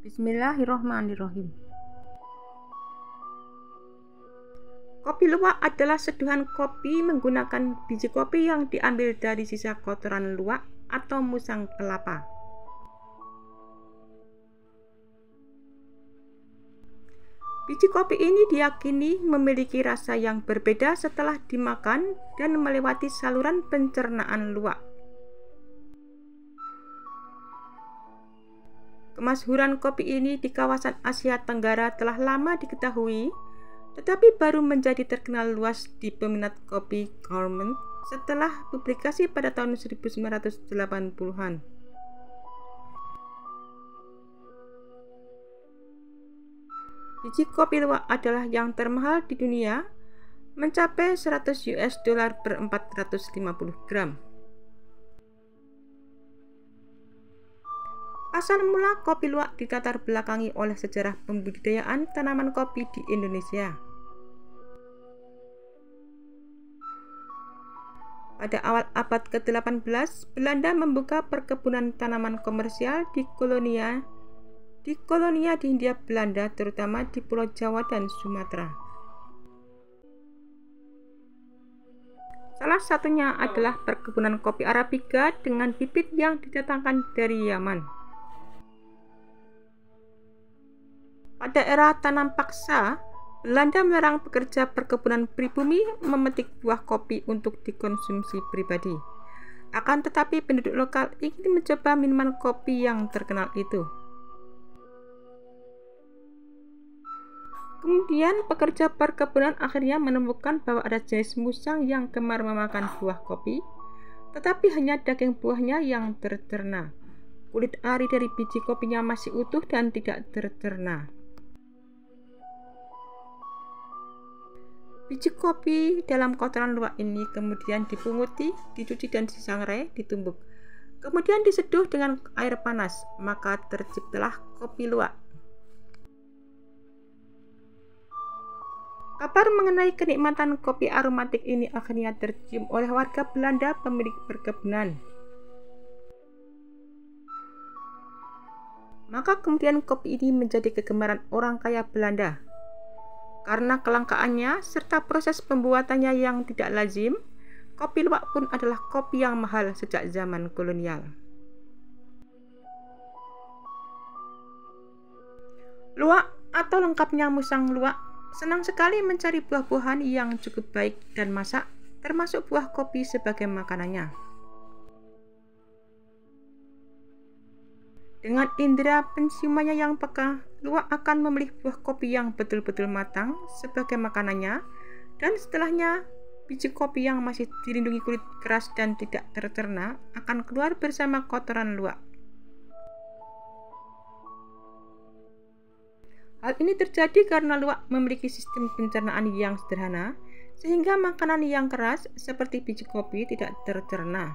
Bismillahirrohmanirrohim. Kopi luwak adalah seduhan kopi menggunakan biji kopi yang diambil dari sisa kotoran luwak atau musang kelapa. Biji kopi ini diyakini memiliki rasa yang berbeda setelah dimakan dan melewati saluran pencernaan luwak. Kemasyhuran kopi ini di kawasan Asia Tenggara telah lama diketahui, tetapi baru menjadi terkenal luas di peminat kopi gourmet setelah publikasi pada tahun 1980-an. Biji kopi luwak adalah yang termahal di dunia, mencapai $100 per 450 gram. Asal mula kopi luwak ditatar belakangi oleh sejarah pembudidayaan tanaman kopi di Indonesia. Pada awal abad ke-18, Belanda membuka perkebunan tanaman komersial di kolonia di Hindia Belanda, terutama di Pulau Jawa dan Sumatera. Salah satunya adalah perkebunan kopi Arabica dengan bibit yang didatangkan dari Yaman. Pada era tanam paksa, Belanda melarang pekerja perkebunan pribumi memetik buah kopi untuk dikonsumsi pribadi. Akan tetapi penduduk lokal ingin mencoba minuman kopi yang terkenal itu. Kemudian pekerja perkebunan akhirnya menemukan bahwa ada jenis musang yang gemar memakan buah kopi, tetapi hanya daging buahnya yang tercerna. Kulit ari dari biji kopinya masih utuh dan tidak tercerna. Biji kopi dalam kotoran luwak ini kemudian dipunguti, dicuci dan disangrai, ditumbuk. Kemudian diseduh dengan air panas, maka terciptalah kopi luwak. Kabar mengenai kenikmatan kopi aromatik ini akhirnya tercium oleh warga Belanda pemilik perkebunan. Maka kemudian kopi ini menjadi kegemaran orang kaya Belanda. Karena kelangkaannya serta proses pembuatannya yang tidak lazim, kopi luwak pun adalah kopi yang mahal sejak zaman kolonial. Luwak atau lengkapnya musang luwak senang sekali mencari buah-buahan yang cukup baik dan masak, termasuk buah kopi sebagai makanannya. Dengan indera penciumannya yang peka, luwak akan memilih buah kopi yang betul-betul matang sebagai makanannya, dan setelahnya biji kopi yang masih dilindungi kulit keras dan tidak tercerna akan keluar bersama kotoran luwak. Hal ini terjadi karena luwak memiliki sistem pencernaan yang sederhana, sehingga makanan yang keras seperti biji kopi tidak tercerna.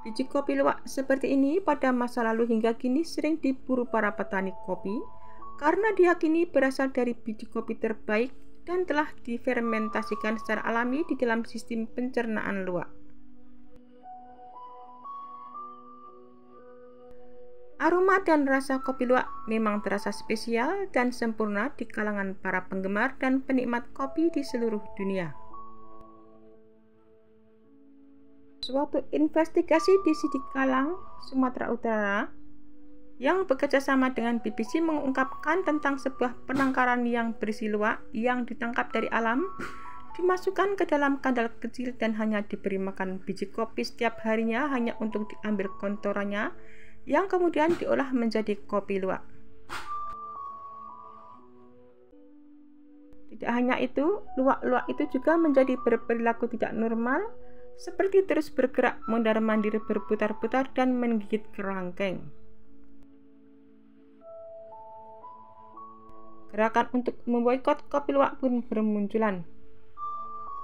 Biji kopi luwak seperti ini pada masa lalu hingga kini sering diburu para petani kopi karena diyakini berasal dari biji kopi terbaik dan telah difermentasikan secara alami di dalam sistem pencernaan luwak. Aroma dan rasa kopi luwak memang terasa spesial dan sempurna di kalangan para penggemar dan penikmat kopi di seluruh dunia. Suatu investigasi di Sidikalang, Sumatera Utara, yang bekerja sama dengan BBC mengungkapkan tentang sebuah penangkaran yang berisi luwak yang ditangkap dari alam, dimasukkan ke dalam kandal kecil dan hanya diberi makan biji kopi setiap harinya hanya untuk diambil kontorannya, yang kemudian diolah menjadi kopi luwak. Tidak hanya itu, luwak-luwak itu juga menjadi berperilaku tidak normal, seperti terus bergerak mondar-mandir, berputar-putar dan menggigit kerangkeng. Gerakan untuk memboikot kopi luwak pun bermunculan.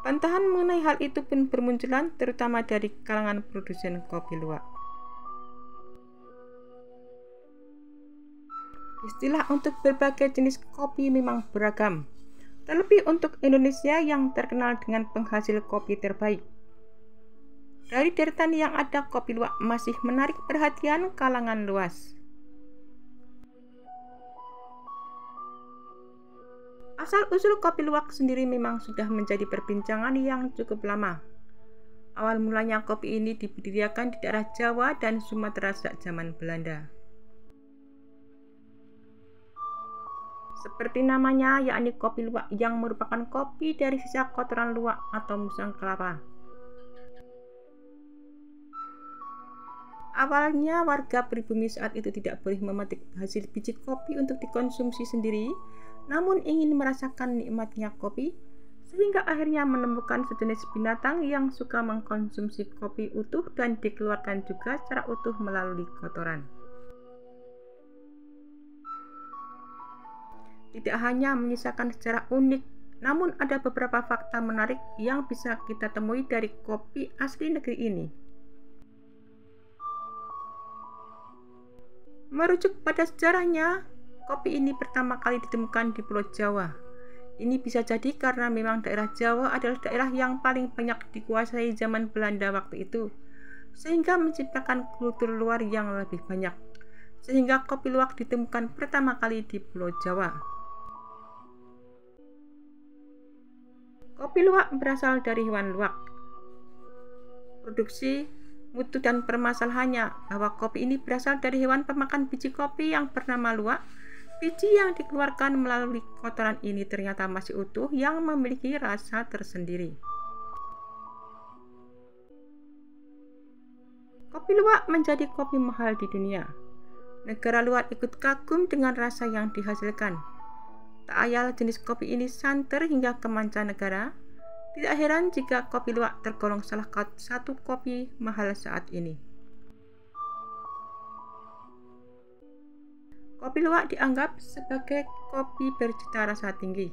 Bantahan mengenai hal itu pun bermunculan, terutama dari kalangan produsen kopi luwak. Istilah untuk berbagai jenis kopi memang beragam, terlebih untuk Indonesia yang terkenal dengan penghasil kopi terbaik. Dari deretan yang ada, kopi luwak masih menarik perhatian kalangan luas. Asal-usul kopi luwak sendiri memang sudah menjadi perbincangan yang cukup lama. Awal mulanya kopi ini dibudidayakakan di daerah Jawa dan Sumatera sejak zaman Belanda. Seperti namanya, yakni kopi luwak, yang merupakan kopi dari sisa kotoran luwak atau musang kelapa. Awalnya warga pribumi saat itu tidak boleh memetik hasil biji kopi untuk dikonsumsi sendiri, namun ingin merasakan nikmatnya kopi, sehingga akhirnya menemukan sejenis binatang yang suka mengkonsumsi kopi utuh dan dikeluarkan juga secara utuh melalui kotoran. Tidak hanya menyisakan secara unik, namun ada beberapa fakta menarik yang bisa kita temui dari kopi asli negeri ini. Merujuk pada sejarahnya, kopi ini pertama kali ditemukan di Pulau Jawa. Ini bisa jadi karena memang daerah Jawa adalah daerah yang paling banyak dikuasai zaman Belanda waktu itu, sehingga menciptakan kultur luar yang lebih banyak, sehingga kopi luwak ditemukan pertama kali di Pulau Jawa. Kopi luwak berasal dari hewan luwak. Produksi, mutu, dan permasalahannya bahwa kopi ini berasal dari hewan pemakan biji kopi yang bernama luwak. Biji yang dikeluarkan melalui kotoran ini ternyata masih utuh yang memiliki rasa tersendiri. Kopi luwak menjadi kopi mahal di dunia. Negara luar ikut kagum dengan rasa yang dihasilkan. Tak ayal jenis kopi ini santer hingga ke mancanegara. Tidak heran jika kopi luwak tergolong salah satu kopi mahal saat ini. Kopi luwak dianggap sebagai kopi bercita rasa tinggi.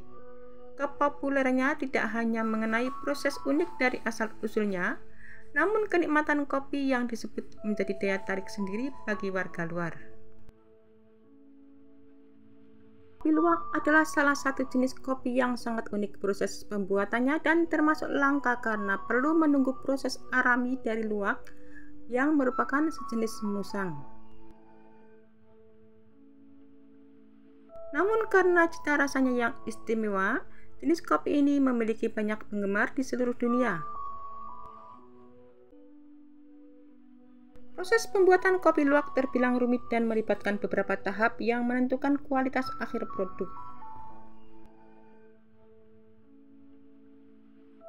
Kepopulerannya tidak hanya mengenai proses unik dari asal-usulnya, namun kenikmatan kopi yang disebut menjadi daya tarik sendiri bagi warga luar. Kopi luwak adalah salah satu jenis kopi yang sangat unik proses pembuatannya dan termasuk langka karena perlu menunggu proses alami dari luwak yang merupakan sejenis musang. Namun karena cita rasanya yang istimewa, jenis kopi ini memiliki banyak penggemar di seluruh dunia. Proses pembuatan kopi luwak terbilang rumit dan melibatkan beberapa tahap yang menentukan kualitas akhir produk.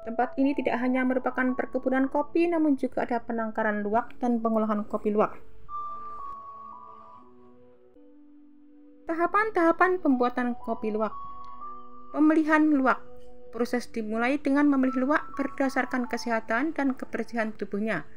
Tempat ini tidak hanya merupakan perkebunan kopi, namun juga ada penangkaran luwak dan pengolahan kopi luwak. Tahapan-tahapan pembuatan kopi luwak. Pemilihan luwak. Proses dimulai dengan memilih luwak berdasarkan kesehatan dan kebersihan tubuhnya.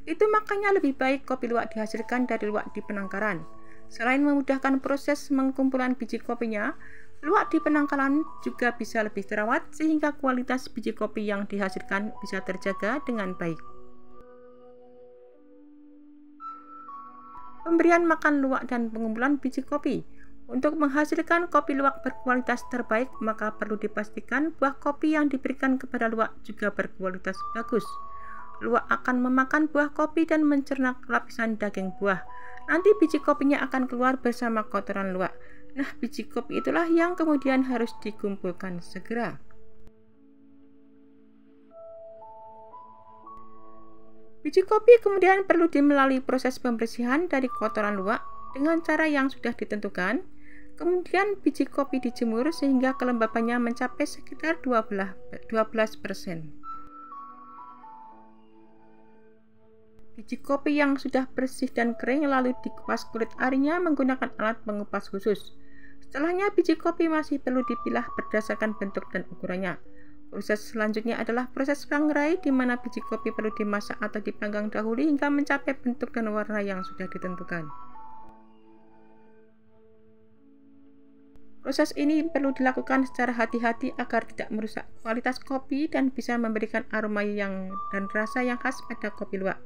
Itu makanya lebih baik kopi luwak dihasilkan dari luwak di penangkaran. Selain memudahkan proses pengumpulan biji kopinya, luwak di penangkaran juga bisa lebih terawat sehingga kualitas biji kopi yang dihasilkan bisa terjaga dengan baik. Pemberian makan luwak dan pengumpulan biji kopi. Untuk menghasilkan kopi luwak berkualitas terbaik, maka perlu dipastikan buah kopi yang diberikan kepada luwak juga berkualitas bagus. Luwak akan memakan buah kopi dan mencerna lapisan daging buah. Nanti biji kopinya akan keluar bersama kotoran luwak. Nah, biji kopi itulah yang kemudian harus dikumpulkan segera. Biji kopi kemudian perlu melalui proses pembersihan dari kotoran luwak dengan cara yang sudah ditentukan. Kemudian biji kopi dijemur sehingga kelembabannya mencapai sekitar 12%. Biji kopi yang sudah bersih dan kering lalu dikupas kulit arinya menggunakan alat pengupas khusus. Setelahnya biji kopi masih perlu dipilah berdasarkan bentuk dan ukurannya. Proses selanjutnya adalah proses sangrai, di mana biji kopi perlu dimasak atau dipanggang dahulu hingga mencapai bentuk dan warna yang sudah ditentukan. Proses ini perlu dilakukan secara hati-hati agar tidak merusak kualitas kopi dan bisa memberikan aroma dan rasa yang khas pada kopi luwak.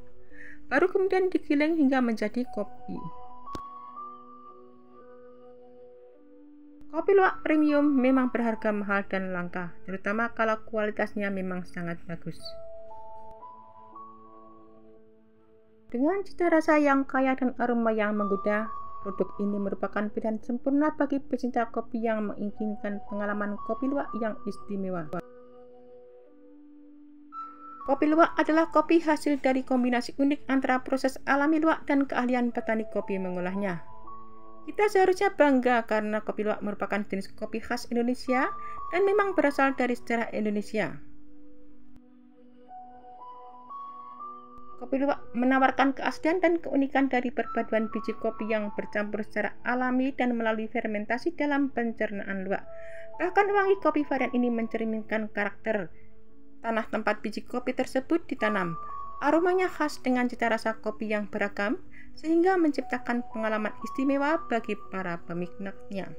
Baru kemudian digiling hingga menjadi kopi. Kopi luwak premium memang berharga mahal dan langka, terutama kalau kualitasnya memang sangat bagus. Dengan cita rasa yang kaya dan aroma yang menggoda, produk ini merupakan pilihan sempurna bagi pecinta kopi yang menginginkan pengalaman kopi luwak yang istimewa. Kopi luwak adalah kopi hasil dari kombinasi unik antara proses alami luwak dan keahlian petani kopi mengolahnya. Kita seharusnya bangga karena kopi luwak merupakan jenis kopi khas Indonesia dan memang berasal dari sejarah Indonesia. Kopi luwak menawarkan keaslian dan keunikan dari perpaduan biji kopi yang bercampur secara alami dan melalui fermentasi dalam pencernaan luwak. Bahkan wangi kopi varian ini mencerminkan karakter tanah tempat biji kopi tersebut ditanam. Aromanya khas dengan cita rasa kopi yang beragam, sehingga menciptakan pengalaman istimewa bagi para peminatnya.